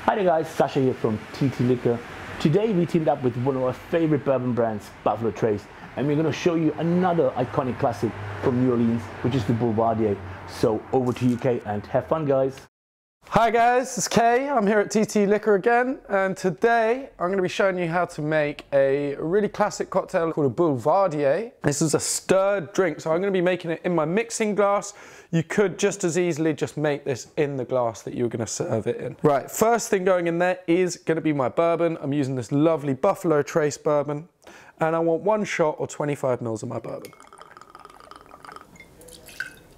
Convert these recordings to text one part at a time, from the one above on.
Hi there guys, Sasha here from TT Liquor. Today we teamed up with one of our favorite bourbon brands, Buffalo Trace, and we're going to show you another iconic classic from New Orleans, which is the Boulevardier. So over to you, Kay, and have fun guys. Hi guys, it's Kay. I'm here at TT Liquor again, and today I'm going to be showing you how to make a really classic cocktail called a Boulevardier. This is a stirred drink, so I'm going to be making it in my mixing glass. You could just as easily just make this in the glass that you're going to serve it in. Right, first thing going in there is going to be my bourbon. I'm using this lovely Buffalo Trace bourbon, and I want 1 shot or 25 mils of my bourbon.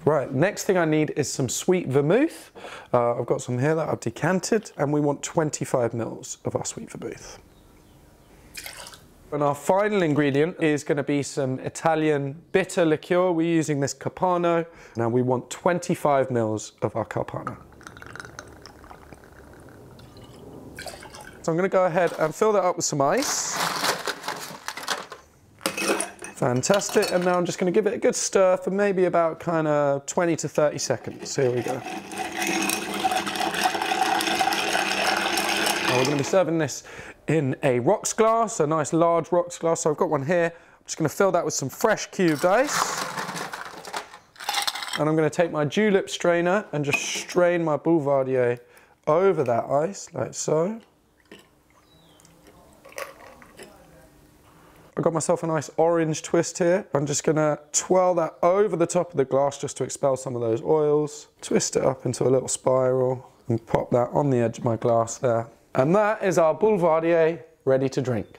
Right, next thing I need is some Sweet Vermouth. I've got some here that I've decanted, and we want 25 mils of our Sweet Vermouth. And our final ingredient is going to be some Italian bitter liqueur. We're using this Capano. Now we want 25 mils of our Capano. So I'm going to go ahead and fill that up with some ice. Fantastic, and now I'm just going to give it a good stir for maybe about kind of 20 to 30 seconds. So here we go. Now we're going to be serving this in a rocks glass, a nice large rocks glass. So I've got one here. I'm just going to fill that with some fresh cubed ice. And I'm going to take my julep strainer and just strain my Boulevardier over that ice, like so. I've got myself a nice orange twist here. I'm just gonna twirl that over the top of the glass just to expel some of those oils. Twist it up into a little spiral and pop that on the edge of my glass there. And that is our Boulevardier ready to drink.